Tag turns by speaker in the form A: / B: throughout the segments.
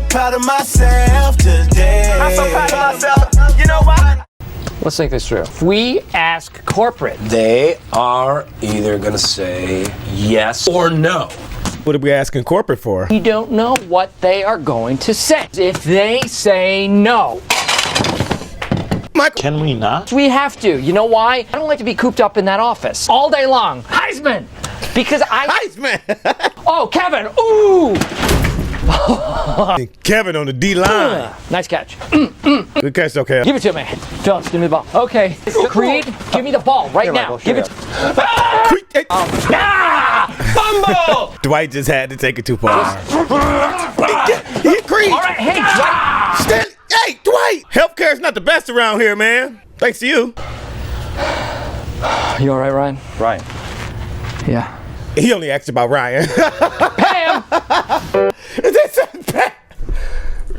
A: proud of myself today.
B: I'm so proud of myself. You know why?
C: Let's think this through. If we ask corporate,
D: They are either gonna say yes or no.
E: What are we asking corporate for?
C: we don't know what they are going to say. If they say no,
E: Michael.
F: Can we not?
C: we have to. You know why? I don't like to be cooped up in that office all day long. Heisman! Because
E: Heisman.
C: Oh, Kevin! Ooh!
E: Kevin on the D line.
C: Nice catch.
E: Good catch, okay.
C: Give it to me. Phillips, give me the ball. Okay. Creed, give me the ball right now.
B: Michael,
C: Give it.
B: Fumble!
E: Dwight just had to take it too far. Creed.
C: All right, hey, Dwight.
E: Hey, Dwight. Healthcare is not the best around here, man. Thanks to you.
C: You all right, Ryan?
F: Right.
C: Yeah.
E: He only asked about Ryan.
C: Pam!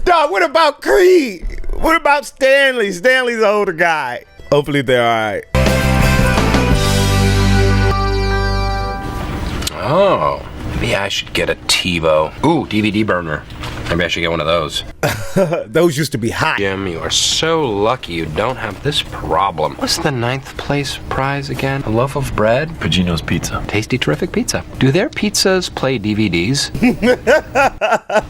E: Dog, what about Creed? What about Stanley? Stanley's the older guy. Hopefully they're all right.
D: Oh, maybe I should get a TiVo. Ooh, DVD burner. Maybe I should get one of those.
E: Those used to be hot.
D: Jim, you are so lucky you don't have this problem. What's the 9th place prize again? A loaf of bread?
F: Pagino's Pizza.
D: Tasty, terrific pizza. Do their pizzas play DVDs?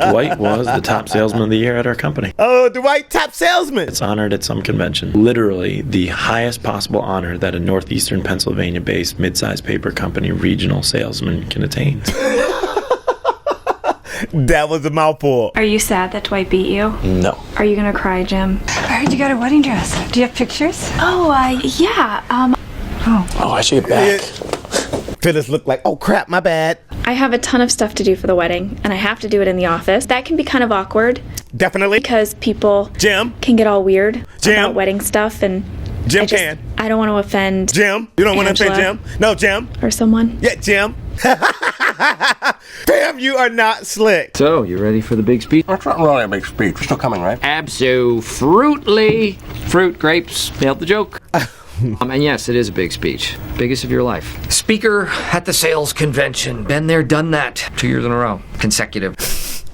F: Dwight was the top salesman of the year at our company.
E: Oh, Dwight, top salesman.
F: It's honored at some convention. Literally the highest possible honor that a northeastern Pennsylvania-based mid-sized paper company regional salesman can attain.
E: That was a mouthful.
G: Are you sad that Dwight beat you?
F: No.
G: Are you gonna cry, Jim?
H: I heard you got a wedding dress. Do you have pictures?
G: Oh, yeah.
F: Oh, I should get back.
E: Phyllis looked like, oh crap, my bad.
G: I have a ton of stuff to do for the wedding, and I have to do it in the office. That can be kind of awkward
E: Definitely.
G: because people
E: Jim.
G: can get all weird
E: Jim.
G: about wedding stuff, and
E: Jim can.
G: I don't want to offend
E: Jim. You don't want to offend
G: Angela.
E: Jim? No, Jim.
G: or someone.
E: Yeah, Jim. Damn, you are not slick.
C: So, you ready for the big speech?
D: That's not really a big speech. We're still coming, right?
C: Abso-fruitly. Fruit, grapes, nailed the joke. And yes, it is a big speech. Biggest of your life. Speaker at the sales convention. Been there, done that. 2 years in a row. Consecutive.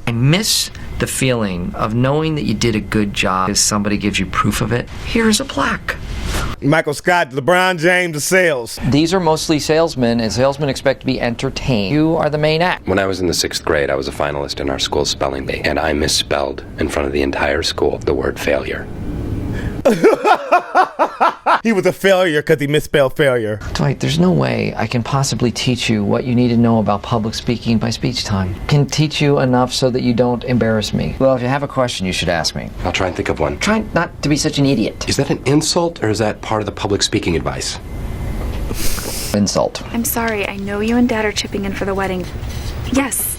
C: I miss the feeling of knowing that you did a good job if somebody gives you proof of it. Here's a plaque.
E: Michael Scott, LeBron James of sales.
C: These are mostly salesmen, and salesmen expect to be entertained. You are the main act.
D: When I was in the 6th grade, I was a finalist in our school's spelling bee, and I misspelled in front of the entire school the word failure.
E: He was a failure because he misspelled failure.
C: Dwight, there's no way I can possibly teach you what you need to know about public speaking by speech time. Can teach you enough so that you don't embarrass me. Well, if you have a question, you should ask me.
D: I'll try and think of one.
C: Try not to be such an idiot.
D: Is that an insult, or is that part of the public speaking advice?
C: Insult.
G: I'm sorry. I know you and Dad are chipping in for the wedding. Yes.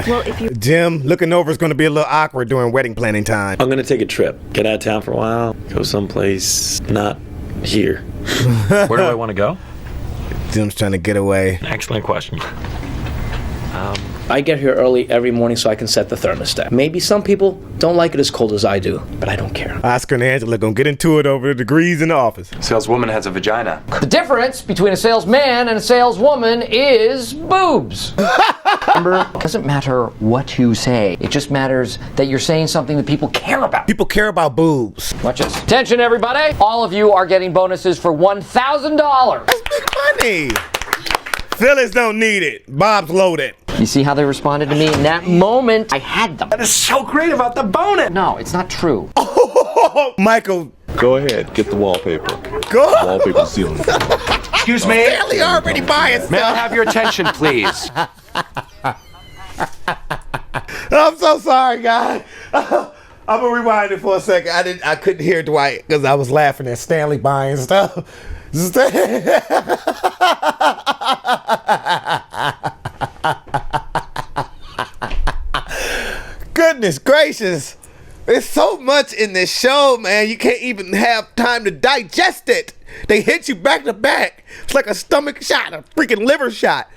G: Well, if you...
E: Jim, looking over is going to be a little awkward during wedding planning time.
F: I'm going to take a trip. Get out of town for a while. Go someplace not here. Where do I want to go?
E: Jim's trying to get away.
F: Excellent question.
I: I get here early every morning so I can set the thermostat. Maybe some people don't like it as cold as I do, but I don't care.
E: Oscar and Angela going to get into it over the degrees in the office.
D: Saleswoman has a vagina.
C: The difference between a salesman and a saleswoman is boobs. Remember, it doesn't matter what you say. It just matters that you're saying something that people care about.
E: People care about boobs.
C: Watch this. Attention, everybody. All of you are getting bonuses for $1,000.
E: That's big money. Phyllis don't need it. Bob's loaded.
C: You see how they responded to me? In that moment, I had them.
D: That is so great about the bonus.
C: No, it's not true.
E: Michael.
J: Go ahead, get the wallpaper.
E: Go.
J: Wallpaper ceiling.
D: Excuse me.
E: Stanley already buying stuff.
D: May I have your attention, please?
E: I'm so sorry, guys. I'm gonna rewind it for a second. I couldn't hear Dwight because I was laughing at Stanley buying stuff. Goodness gracious. There's so much in this show, man. You can't even have time to digest it. They hit you back to back. It's like a stomach shot, a freaking liver shot.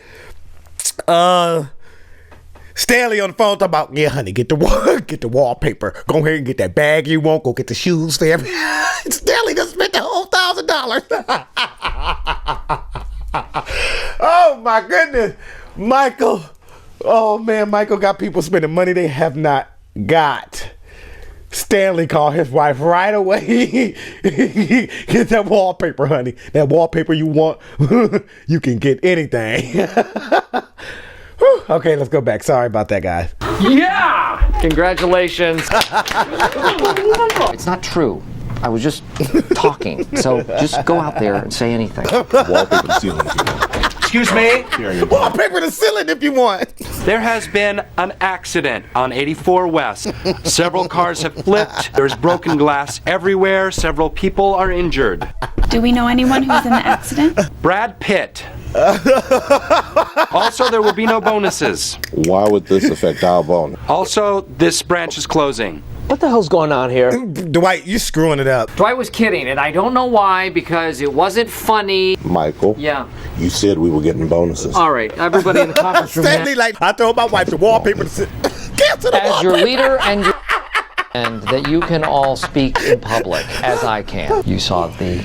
E: Stanley on the phone talking about, yeah, honey, get the wallpaper. Go ahead and get that bag you want. Go get the shoes for every. Stanley just spent the whole $1,000. Oh my goodness, Michael. Oh man, Michael got people spending money they have not got Stanley call his wife right away. Get that wallpaper, honey. That wallpaper you want, you can get anything. Okay, let's go back. Sorry about that, guys.
C: Yeah! Congratulations. It's not true. I was just talking. So just go out there and say anything.
J: Wallpaper the ceiling if you want.
B: Excuse me?
E: Wallpaper the ceiling if you want.
D: There has been an accident on 84 West. Several cars have flipped. There's broken glass everywhere. Several people are injured.
G: Do we know anyone who's in the accident?
D: Brad Pitt. Also, there will be no bonuses.
J: Why would this affect our bonus?
D: Also, this branch is closing.
I: What the hell's going on here?
E: Dwight, you're screwing it up.
C: Dwight was kidding, and I don't know why, because it wasn't funny.
J: Michael,
C: Yeah.
J: you said we were getting bonuses.
C: All right, everybody in the conference room.
E: Stanley, like, I told my wife the wallpaper to sit. Cancel the
C: As your
E: wallpaper.
C: leader and that you can all speak in public, as I can. You saw the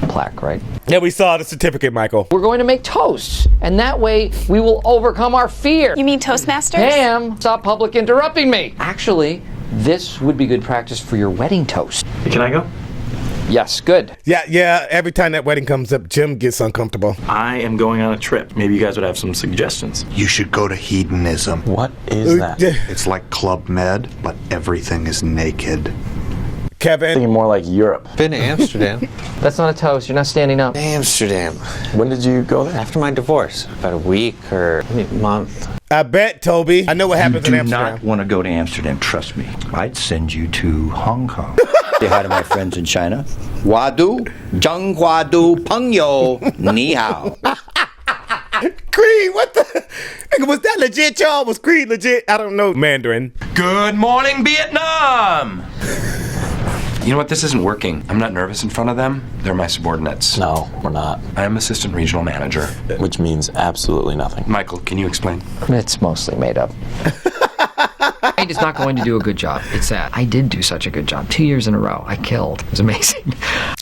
C: plaque, right?
E: Yeah, we saw the certificate, Michael.
C: We're going to make toasts, and that way we will overcome our fear.
G: You mean Toastmasters?
C: Pam, stop public interrupting me. Actually, this would be good practice for your wedding toast.
F: Can I go?
C: Yes, good.
E: Yeah, every time that wedding comes up, Jim gets uncomfortable.
F: I am going on a trip. Maybe you guys would have some suggestions.
K: You should go to hedonism.
F: What is that?
K: It's like Club Med, but everything is naked.
E: Kevin.
F: Thinking more like Europe.
L: Been to Amsterdam.
C: That's not a toast. You're not standing up.
L: Amsterdam.
F: When did you go there?
L: After my divorce. About a week or a month.
E: I bet, Toby. I know what happens in Amsterdam.
K: You do not want to go to Amsterdam, trust me. I'd send you to Hong Kong. Say hi to my friends in China. Wadu, Zheng Huadu, Peng Yo, Ni Hao.
E: Creed, what the? Nigga, was that legit, y'all? Was Creed legit? I don't know Mandarin.
D: Good morning, Vietnam! You know what? This isn't working. I'm not nervous in front of them. They're my subordinates.
F: No, we're not.
D: I am assistant regional manager.
F: Which means absolutely nothing.
D: Michael, can you explain?
C: It's mostly made up. Dwight is not going to do a good job. It's sad. I did do such a good job. 2 years in a row. I killed. It was amazing.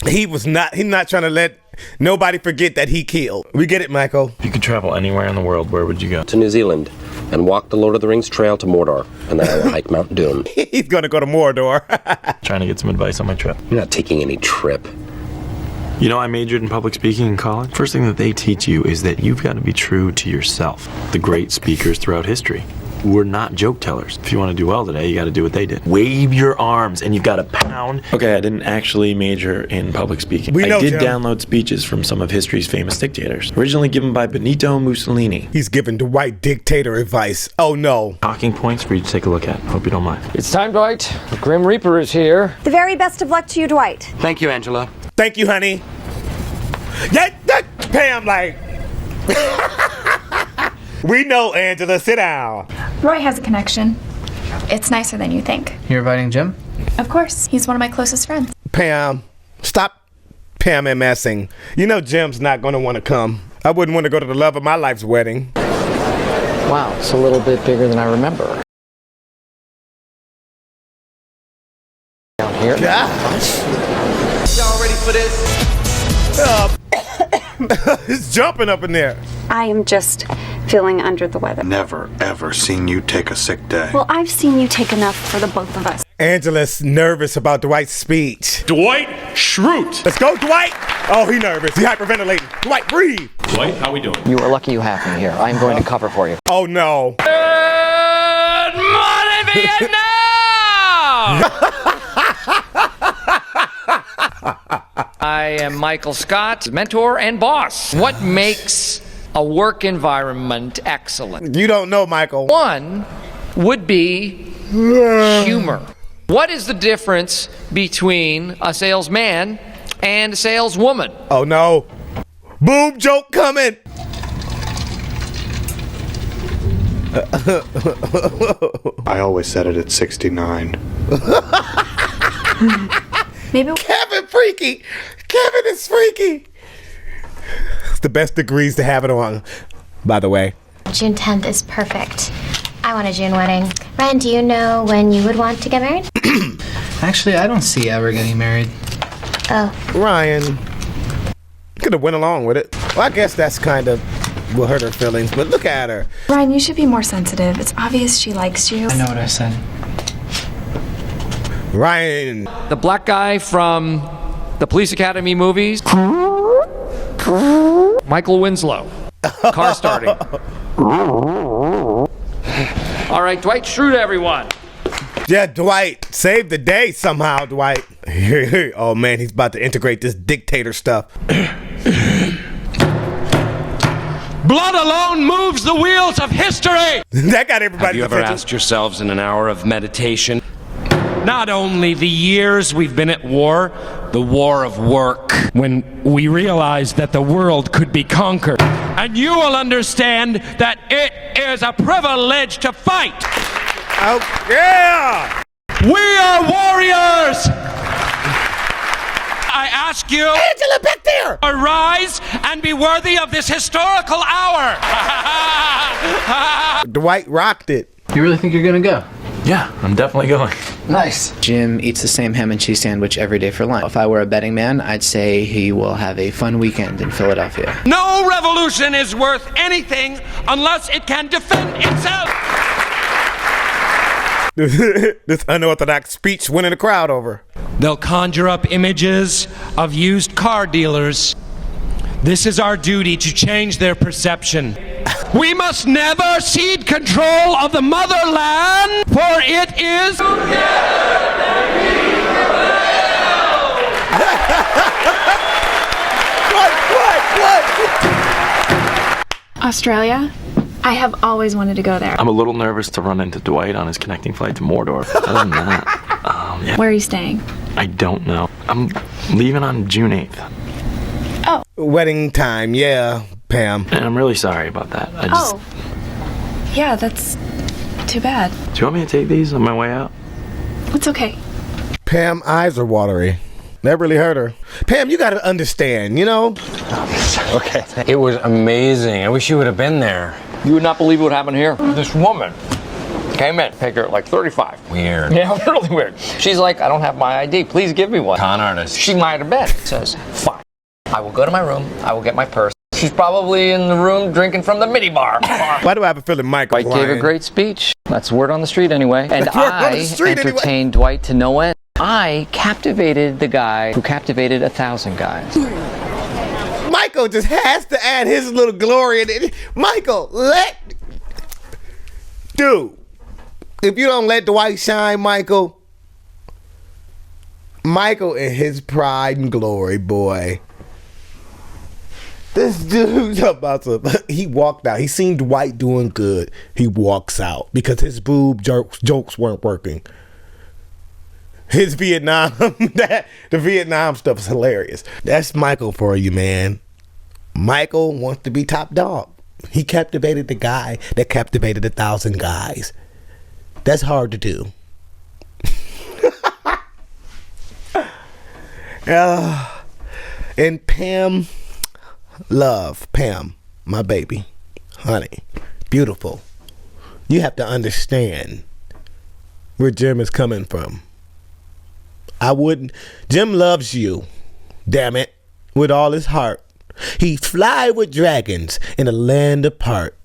E: He's not trying to let nobody forget that he killed. We get it, Michael.
F: If you could travel anywhere in the world, where would you go?
M: To New Zealand and walk the Lord of the Rings trail to Mordor, and then I will hike Mount Doom.
E: He's gonna go to Mordor.
F: Trying to get some advice on my trip.
M: You're not taking any trip.
F: You know, I majored in public speaking in college. First thing that they teach you is that you've got to be true to yourself. The great speakers throughout history were not joke tellers. If you want to do well today, you got to do what they did. Wave your arms, and you've got to pound. Okay, I didn't actually major in public speaking. I did download speeches from some of history's famous dictators, originally given by Benito Mussolini.
E: He's giving Dwight dictator advice. Oh no.
F: Talking points for you to take a look at. Hope you don't mind.
C: It's time, Dwight. The Grim Reaper is here.
H: The very best of luck to you, Dwight.
D: Thank you, Angela.
E: Thank you, honey. Yeah, Pam, like. We know, Angela. Sit down.
G: Roy has a connection. It's nicer than you think.
L: You're inviting Jim?
G: Of course. He's one of my closest friends.
E: Pam, stop PMMSing. You know Jim's not going to want to come. I wouldn't want to go to the love of my life's wedding.
C: Wow, it's a little bit bigger than I remember. Down here.
E: Gosh.
B: Y'all ready for this?
E: It's jumping up in there.
H: I am just feeling under the weather.
K: Never, ever seen you take a sick day.
H: Well, I've seen you take enough for the both of us.
E: Angela's nervous about Dwight's speech.
N: Dwight Schrute.
E: Let's go, Dwight. Oh, he nervous. He hyperventilating. Dwight, breathe.
N: Dwight, how we doing?
C: You are lucky you have me here. I am going to cover for you.
E: Oh, no.
D: Good morning, Vietnam!
C: I am Michael Scott, mentor and boss. What makes a work environment excellent?
E: You don't know, Michael.
C: One would be humor. What is the difference between a salesman and a saleswoman?
E: Oh, no. Boob joke coming.
K: I always said it at 69.
G: Maybe
E: Kevin freaky. Kevin is freaky. It's the best degrees to have it on, by the way.
O: June 10th is perfect. I want a June wedding. Ryan, do you know when you would want to get married?
L: Actually, I don't see ever getting married.
O: Oh.
E: Ryan could have went along with it. Well, I guess that's kind of will hurt her feelings, but look at her.
G: Ryan, you should be more sensitive. It's obvious she likes you.
L: I know what I said.
E: Ryan.
C: The black guy from the Police Academy movies. Michael Winslow. Car starting. All right, Dwight Schrute, everyone.
E: Yeah, Dwight. Saved the day somehow, Dwight. Oh, man, he's about to integrate this dictator stuff.
D: Blood alone moves the wheels of history.
E: That got everybody.
D: Have you ever asked yourselves in an hour of meditation, not only the years we've been at war, the war of work, when we realized that the world could be conquered, and you will understand that it is a privilege to fight.
E: Oh, yeah!
D: We are warriors! I ask you,
E: Angela, back there!
D: Arise and be worthy of this historical hour!
E: Dwight rocked it.
L: You really think you're gonna go?
F: Yeah, I'm definitely going.
L: Nice. Jim eats the same ham and cheese sandwich every day for lunch. If I were a betting man, I'd say he will have a fun weekend in Philadelphia.
D: No revolution is worth anything unless it can defend itself.
E: This unorthodox speech winning the crowd over.
D: They'll conjure up images of used car dealers. This is our duty to change their perception. We must never cede control of the motherland, for it is...
E: What?
G: Australia? I have always wanted to go there.
F: I'm a little nervous to run into Dwight on his connecting flight to Mordor. Other than that, yeah.
G: Where are you staying?
F: I don't know. I'm leaving on June 8th.
G: Oh.
E: Wedding time, yeah, Pam.
F: And I'm really sorry about that.
G: Yeah, that's too bad.
F: Do you want me to take these on my way out?
G: It's okay.
E: Pam, eyes are watery. That really hurt her. Pam, you gotta understand, you know?
L: Okay. It was amazing. I wish you would have been there.
C: You would not believe what happened here. This woman came in, paid her like 35.
L: Weird.
C: Yeah, really weird. She's like, I don't have my ID. Please give me one.
L: Con artist.
C: She might have been. Says, fine. I will go to my room. I will get my purse. She's probably in the room drinking from the mini bar.
E: Why do I have a feeling Michael
C: Dwight gave a great speech. That's word on the street anyway. And I entertained Dwight to no end. I captivated the guy who captivated 1,000 guys.
E: Michael just has to add his little glory in it. Michael, dude, if you don't let Dwight shine, Michael in his pride and glory, boy. This dude's about to, he walked out. He seen Dwight doing good. He walks out because his boob jokes weren't working. His Vietnam, the Vietnam stuff is hilarious. That's Michael for you, man. Michael wants to be top dog. He captivated the guy that captivated 1,000 guys. That's hard to do. And Pam, love Pam, my baby, honey, beautiful. You have to understand where Jim is coming from. Jim loves you, damn it, with all his heart. He fly with dragons in a land apart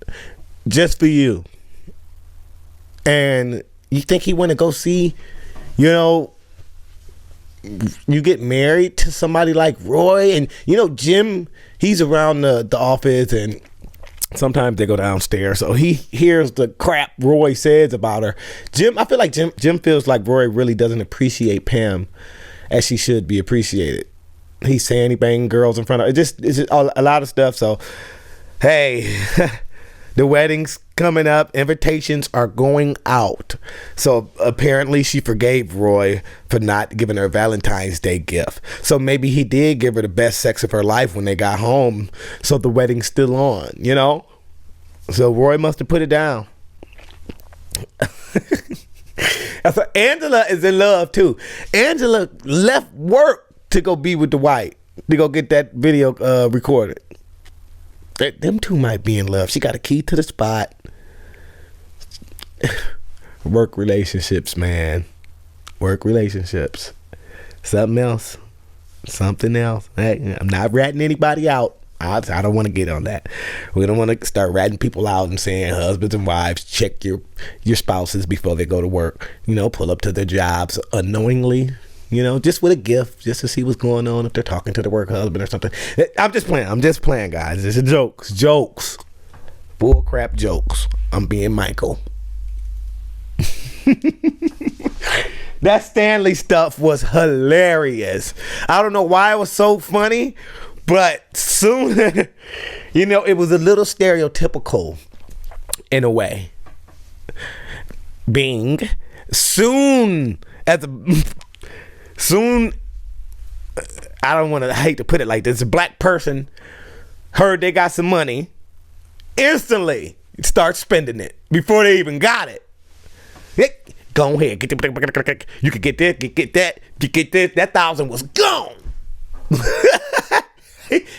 E: just for you. And you think he want to go see, you get married to somebody like Roy, and Jim, he's around the office, and sometimes they go downstairs, so he hears the crap Roy says about her. I feel like Jim feels like Roy really doesn't appreciate Pam as she should be appreciated. He's saying he banged girls in front of her. It's just a lot of stuff. So, hey, the wedding's coming up. Invitations are going out. So apparently she forgave Roy for not giving her a Valentine's Day gift. So maybe he did give her the best sex of her life when they got home. So the wedding's still on, So Roy must have put it down. So Angela is in love too. Angela left work to go be with Dwight, to go get that video recorded. Them two might be in love. She got a key to the spot. Work relationships, man. Work relationships. Something else. Hey, I'm not ratting anybody out. I don't want to get on that. We don't want to start ratting people out and saying husbands and wives, check your spouses before they go to work. Pull up to their jobs unknowingly. Just with a gift, just to see what's going on if they're talking to the work husband or something. I'm just playing, guys. It's jokes. Bull crap jokes. I'm being Michael. That Stanley stuff was hilarious. I don't know why it was so funny, but soon, it was a little stereotypical in a way. Being soon, I hate to put it like this, a black person heard they got some money, instantly start spending it before they even got it. Go ahead, you could get this, get that, get this. That $1,000 was gone.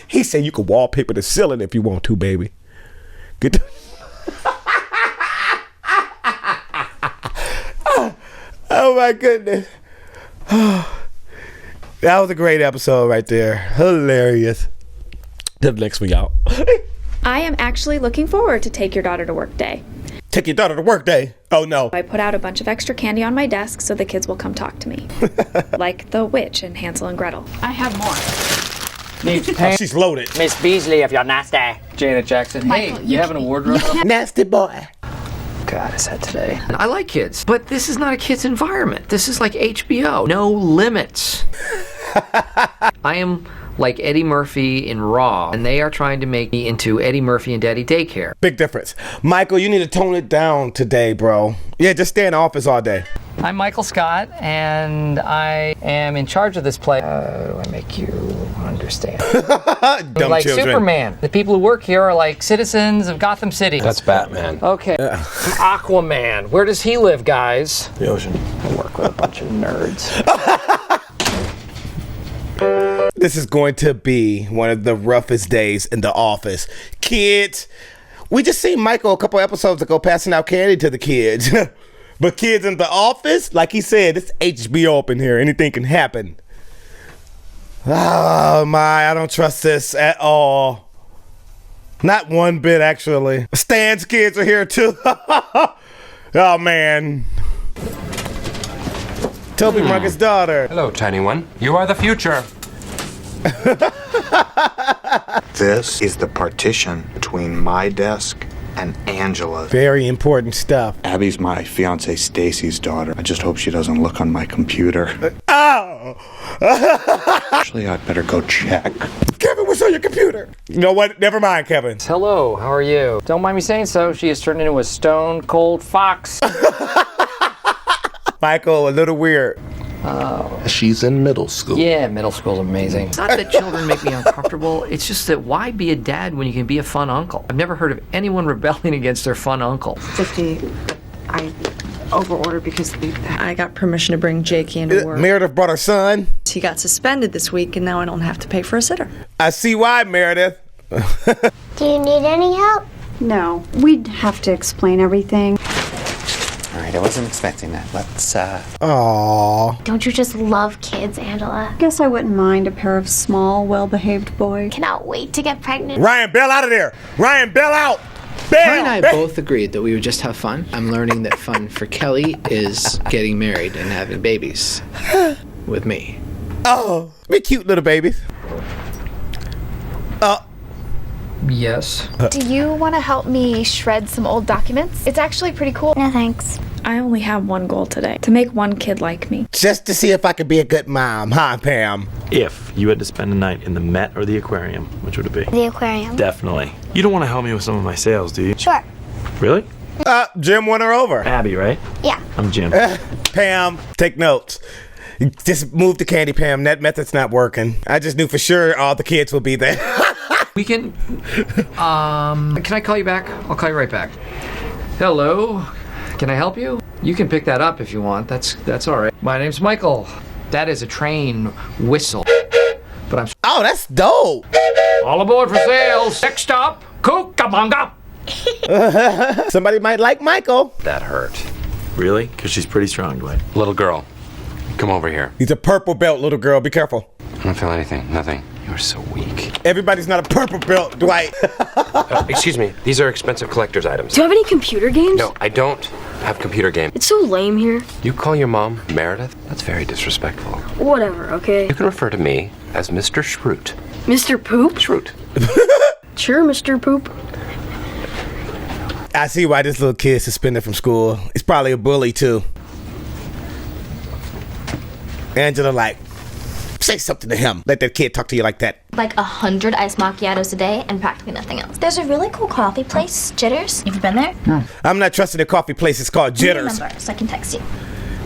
E: He said you could wallpaper the ceiling if you want to, baby. Get oh my goodness. That was a great episode right there. Hilarious. The next one, y'all.
G: I am actually looking forward to Take Your Daughter to Work Day.
E: Take your daughter to work day. Oh no.
G: I put out a bunch of extra candy on my desk so the kids will come talk to me. Like the witch in Hansel and Gretel. I have more.
E: She's loaded.
P: Miss Beasley, if you're nasty.
C: Janet Jackson.
O: Michael,
C: Hey, you having a wardrobe?
E: Nasty boy.
C: God, is that today? I like kids, but this is not a kid's environment. This is like HBO. No limits. I am like Eddie Murphy in Raw, and they are trying to make me into Eddie Murphy and Daddy Daycare.
E: Big difference. Michael, you need to tone it down today, bro. Yeah, just stay in the office all day.
C: I'm Michael Scott, and I am in charge of this play. How do I make you understand?
E: Dumb
C: like
E: children.
C: Superman. The people who work here are like citizens of Gotham City.
M: That's Batman.
C: Okay. Aquaman. Where does he live, guys?
F: The ocean.
C: I work with a bunch of nerds.
E: This is going to be one of the roughest days in the office. Kids, we just seen Michael a couple episodes ago passing out candy to the kids. But kids in the office, like he said, it's HBO up in here. Anything can happen. Oh my, I don't trust this at all. Not one bit, actually. Stan's kids are here too. Oh man. Toby Marcus' daughter.
M: Hello, tiny one. You are the future.
Q: This is the partition between my desk and Angela's.
E: Very important stuff.
Q: Abby's my fiance Stacy's daughter. I just hope she doesn't look on my computer.
E: Oh!
Q: Actually, I'd better go check.
E: Kevin, what's on your computer? You know what? Never mind, Kevin.
C: Hello, how are you? Don't mind me saying so. She has turned into a stone cold fox.
E: Michael, a little weird.
C: Oh.
J: She's in middle school.
C: Yeah, middle school's amazing. It's not that children make me uncomfortable. It's just that why be a dad when you can be a fun uncle? I've never heard of anyone rebelling against their fun uncle.
R: 50. I overordered because I got permission to bring Jakey into work.
E: Meredith brought her son.
R: He got suspended this week, and now I don't have to pay for a sitter.
E: I see why, Meredith.
O: Do you need any help?
H: No, we'd have to explain everything.
L: All right, I wasn't expecting that. Let's,
E: Aww.
O: Don't you just love kids, Angela?
H: Guess I wouldn't mind a pair of small, well-behaved boys.
O: Cannot wait to get pregnant.
E: Ryan, bail out of there. Ryan, bail out. Bail.
L: Kelly and I both agreed that we would just have fun. I'm learning that fun for Kelly is getting married and having babies with me.
E: Oh, be cute little babies.
C: Yes.
S: Do you want to help me shred some old documents? It's actually pretty cool.
O: No thanks.
G: I only have one goal today. To make one kid like me.
E: Just to see if I could be a good mom, huh, Pam?
F: If you had to spend a night in the Met or the aquarium, which would it be?
O: The aquarium.
F: Definitely. You don't want to help me with some of my sales, do you?
O: Sure.
F: Really?
E: Jim won her over.
F: Abby, right?
O: Yeah.
F: I'm Jim.
E: Pam, take notes. Just move the candy, Pam. That method's not working. I just knew for sure all the kids would be there.
C: We can, can I call you back? I'll call you right back. Hello, can I help you? You can pick that up if you want, that's all right. My name's Michael. That is a train whistle, but I'm...
E: Oh, that's dope.
C: All aboard for sales. Next stop, Cucamonga.
E: Somebody might like Michael.
M: That hurt.
F: Really? Because she's pretty strong, Dwight.
M: Little girl, come over here.
E: He's a purple belt, little girl. Be careful.
M: I don't feel anything. Nothing.
D: You're so weak.
E: Everybody's not a purple belt, Dwight.
M: Excuse me, these are expensive collector's items.
P: Do you have any computer games?
M: No, I don't have computer games.
P: It's so lame here.
M: You call your mom Meredith? That's very disrespectful.
P: Whatever, okay?
M: You can refer to me as Mr. Shroot.
P: Mr. Poop?
M: Shroot.
P: Sure, Mr. Poop.
E: I see why this little kid's suspended from school. He's probably a bully, too. Angela, like, say something to him. Let that kid talk to you like that.
O: Like 100 iced macchiatos a day and practically nothing else. There's a really cool coffee place, Jitters. Have you been there?
E: No. I'm not trusting the coffee place. It's called Jitters.
O: Remember, so I can text you.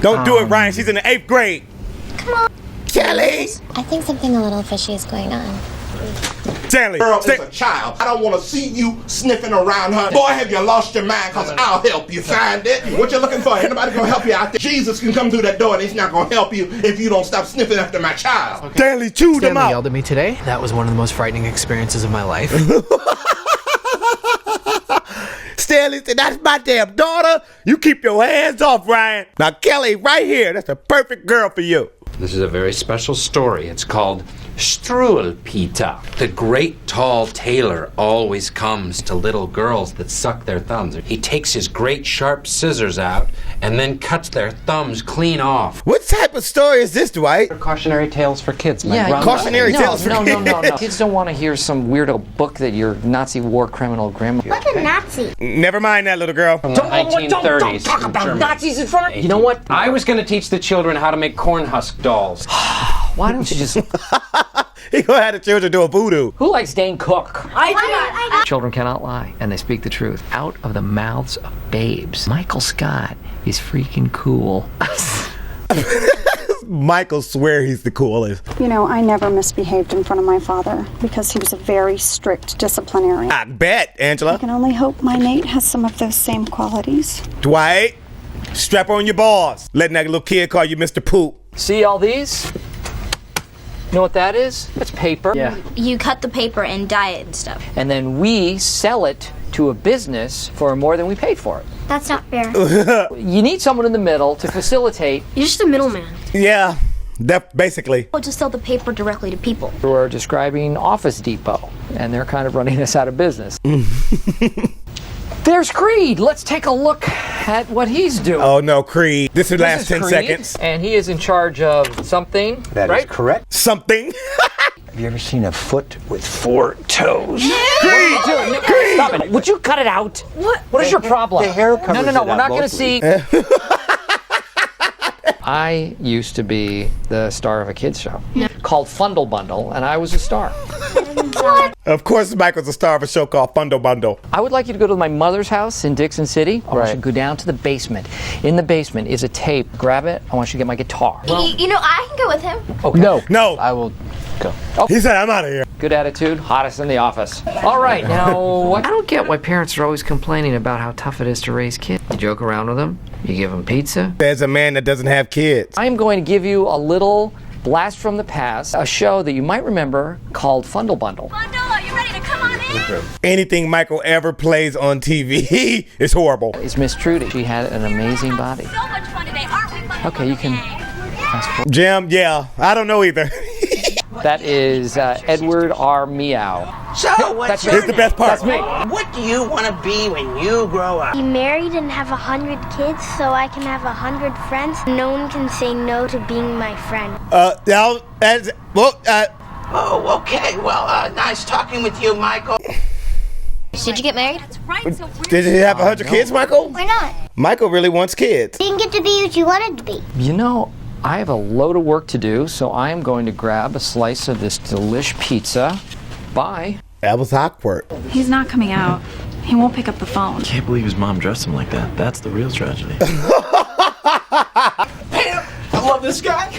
E: Don't do it, Ryan. She's in the 8th grade.
O: Come on.
E: Kelly!
O: I think something a little fishy is going on.
E: Stanley,
T: girl is a child. I don't want to see you sniffing around her. Boy, have you lost your mind, because I'll help you find it. What you looking for? Ain't nobody going to help you out there. Jesus can come through that door and he's not going to help you if you don't stop sniffing after my child.
E: Okay. Stanley chewed him out.
L: Yelled at me today. That was one of the most frightening experiences of my life.
E: Stanley said, that's my damn daughter. You keep your hands off, Ryan. Now, Kelly, right here, that's the perfect girl for you.
D: This is a very special story. It's called Struwelpeter. The great tall tailor always comes to little girls that suck their thumbs. He takes his great sharp scissors out and then cuts their thumbs clean off.
E: What type of story is this, Dwight?
C: Cautionary tales for kids.
E: Cautionary tales for kids.
C: No. Kids don't want to hear some weirdo book that your Nazi war criminal grandma.
O: Like a Nazi.
E: Never mind that, little girl.
C: From the 1930s.
P: Don't talk about Nazis in front of me.
C: You know what? I was going to teach the children how to make corn husk dolls. Why don't you just...
E: He gonna have the children do a voodoo.
C: Who likes Dane Cook?
P: I do.
C: Children cannot lie, and they speak the truth out of the mouths of babes. Michael Scott is freaking cool.
E: Michael swear he's the coolest.
H: You know, I never misbehaved in front of my father because he was a very strict disciplinarian.
E: I bet, Angela.
H: I can only hope my Nate has some of those same qualities.
E: Dwight, strap on your balls. Letting that little kid call you Mr. Poop.
C: See all these? You know what that is? That's paper. Yeah.
O: You cut the paper and dye it and stuff.
C: And then we sell it to a business for more than we paid for it.
O: That's not fair.
C: You need someone in the middle to facilitate.
P: You're just a middleman.
E: Yeah, that basically.
O: We'll just sell the paper directly to people.
C: We're describing Office Depot, and they're kind of running us out of business. There's Creed. Let's take a look at what he's doing.
E: Oh no, Creed. This will last 10
C: Creed,
E: seconds.
C: And he is in charge of something,
K: That
C: right?
K: is correct.
E: Something.
K: Have you ever seen a foot with 4 toes?
C: Creed! Creed! Stop it. Would you cut it out? What is your problem?
K: The hair covers
C: No,
K: it
C: we're
K: up
C: not going to
K: mostly.
C: see... I used to be the star of a kids show called Fundle Bundle, and I was a star.
E: Of course, Michael's a star of a show called Fundle Bundle.
C: I would like you to go to my mother's house in Dixon City. I want you to go down to the basement. In the basement is a tape. Grab it. I want you to get my guitar.
O: You know, I can go with him.
C: Okay.
E: No.
C: I will go.
E: He said, I'm out of here.
C: Good attitude, hottest in the office. All right, now, I don't get why parents are always complaining about how tough it is to raise kids. You joke around with them, you give them pizza.
E: There's a man that doesn't have kids.
C: I am going to give you a little blast from the past, a show that you might remember called Fundle Bundle.
O: Bundle, are you ready to come on in?
E: Anything Michael ever plays on TV is horrible.
C: It's Miss Trudy. She had an amazing body.
O: So much fun today, aren't we?
C: Okay, you can fast forward.
E: Jim, yeah, I don't know either.
C: That is Edward R. Meow.
U: So, what's
E: Here's the best part.
C: That's me.
U: What do you want to be when you grow up?
O: Be married and have 100 kids so I can have 100 friends. No one can say no to being my friend.
U: Oh, okay. Well, nice talking with you, Michael.
O: Did you get married?
E: Did you have 100 kids, Michael?
O: Why not?
E: Michael really wants kids.
O: Didn't get to be what you wanted to be.
C: You know, I have a load of work to do, so I am going to grab a slice of this delish pizza. Bye.
E: That was awkward.
G: He's not coming out. He won't pick up the phone.
F: Can't believe his mom dressed him like that. That's the real tragedy.
U: Pam, I love this guy.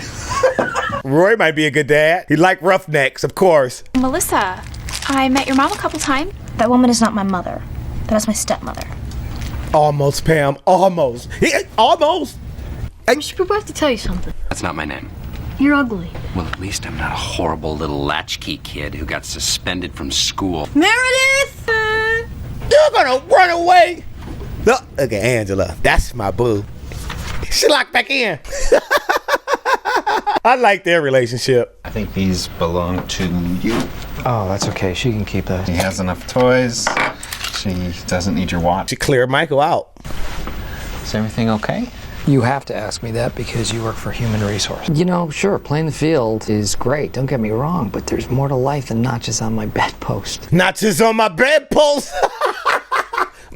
E: Roy might be a good dad. He like roughnecks, of course.
S: Melissa, I met your mom a couple times.
O: That woman is not my mother. That's my stepmother.
E: Almost, Pam. Almost. Almost.
P: Mr. Poop, I have to tell you something.
M: That's not my name.
P: You're ugly.
M: Well, at least I'm not a horrible little latchkey kid who got suspended from school.
P: Meredith!
E: You're gonna run away. Look at Angela. That's my boo. She locked back in. I like their relationship.
A: I think these belong to you.
V: Oh, that's okay. She can keep those.
A: He has enough toys. She doesn't need your watch.
E: She cleared Michael out.
A: Is everything okay?
V: You have to ask me that because you work for human resources. You know, sure, playing the field is great. Don't get me wrong, but there's more to life than notches on my bedpost.
E: Notches on my bedpost?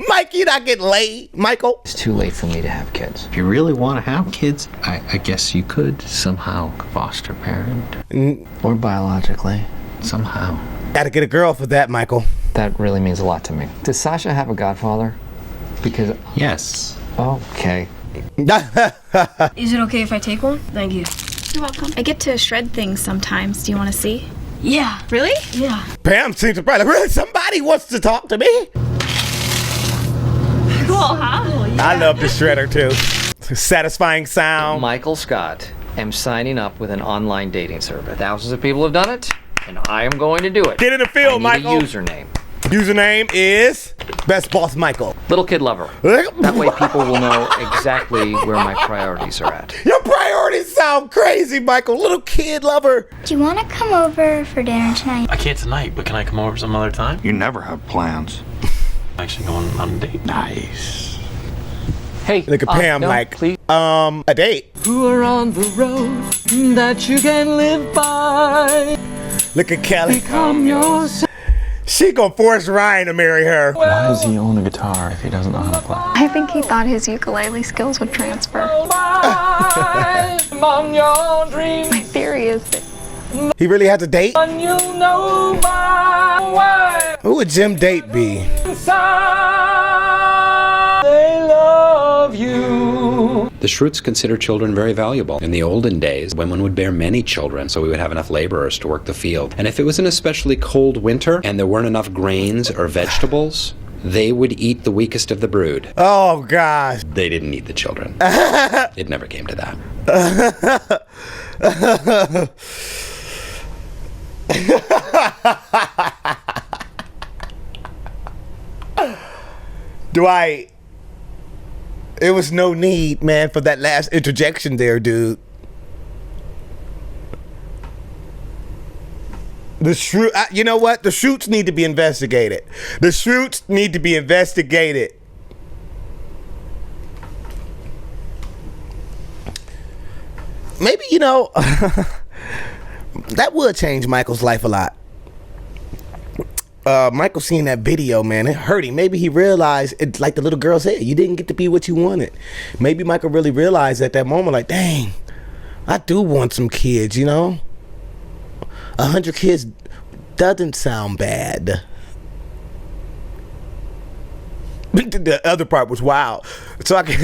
E: Mike, you not getting laid, Michael?
V: It's too late for me to have kids.
A: If you really want to have kids, I guess you could somehow foster parent.
V: Or biologically.
A: Somehow.
E: Gotta get a girl for that, Michael.
V: That really means a lot to me. Does Sasha have a godfather? Because...
A: Yes.
V: Okay.
P: Is it okay if I take one? Thank you.
G: You're welcome. I get to shred things sometimes. Do you want to see?
P: Yeah.
G: Really?
P: Yeah.
E: Pam seems surprised. Like, really? Somebody wants to talk to me?
G: Cool, huh?
E: I love the shredder too. Satisfying sound.
C: Michael Scott am signing up with an online dating service. Thousands of people have done it, and I am going to do it.
E: Get in the field,
C: I need
E: Michael.
C: a username.
E: Username is Best Boss Michael.
C: Little Kid Lover. That way people will know exactly where my priorities are at.
E: Your priorities sound crazy, Michael. Little Kid Lover.
O: Do you want to come over for dinner tonight?
F: I can't tonight, but can I come over some other time?
Q: You never have plans.
F: I'm actually going on a date.
Q: Nice.
C: Hey,
E: look at Pam
C: no,
E: like,
C: please.
E: a date.
W: Who are on the road that you can live by.
E: Look at Kelly.
W: Become yourself.
E: She gonna force Ryan to marry her.
A: Why does he own a guitar if he doesn't know how to play?
S: I think he thought his ukulele skills would transfer.
W: On your dreams.
S: My theory is that
E: He really has a date?
W: And you know my way.
E: Who would Jim date be?
W: They love you.
M: The Schrutes consider children very valuable. In the olden days, women would bear many children, so we would have enough laborers to work the field. And if it was an especially cold winter and there weren't enough grains or vegetables, they would eat the weakest of the brood.
E: Oh, gosh.
M: They didn't eat the children. It never came to that.
E: Dwight, it was no need, man, for that last interjection there, dude. You know what? The Schrutes need to be investigated. The Schrutes need to be investigated. Maybe, you know, that would change Michael's life a lot. Michael seen that video, man, it hurt him. Maybe he realized, it, like the little girl said, you didn't get to be what you wanted. Maybe Michael really realized at that moment, like, dang, I do want some kids, you know? 100 kids doesn't sound bad. The other part was wild. So I can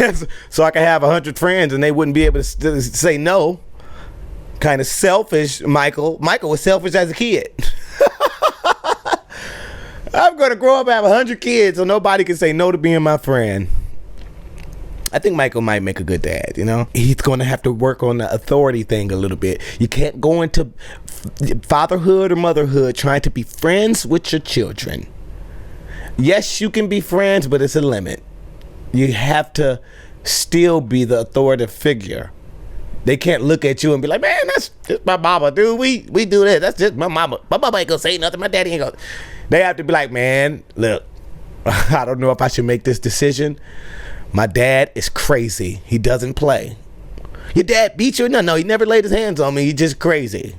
E: have 100 friends and they wouldn't be able to say no. Kind of selfish, Michael. Michael was selfish as a kid. I'm going to grow up and have 100 kids so nobody can say no to being my friend. I think Michael might make a good dad, you know? He's going to have to work on the authority thing a little bit. You can't go into fatherhood or motherhood trying to be friends with your children. Yes, you can be friends, but it's a limit. You have to still be the authoritative figure. They can't look at you and be like, man, that's just my mama, dude. We do this. That's just my mama. My mama ain't gonna say nothing. My daddy ain't gonna. They have to be like, man, look, I don't know if I should make this decision. My dad is crazy. He doesn't play. Your dad beat you? No, he never laid his hands on me. He's just crazy.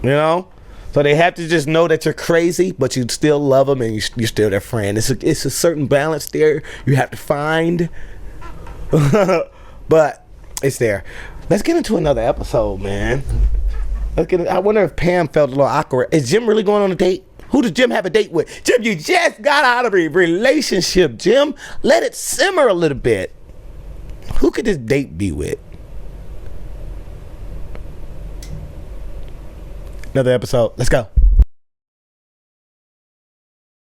E: You know? So they have to just know that you're crazy, but you still love them and you're still their friend. It's a certain balance there you have to find. But it's there. Let's get into another episode, man. I wonder if Pam felt a little awkward. Is Jim really going on a date? Who does Jim have a date with? Jim, you just got out of a relationship, Jim. Let it simmer a little bit. Who could this date be with? Another episode. Let's go.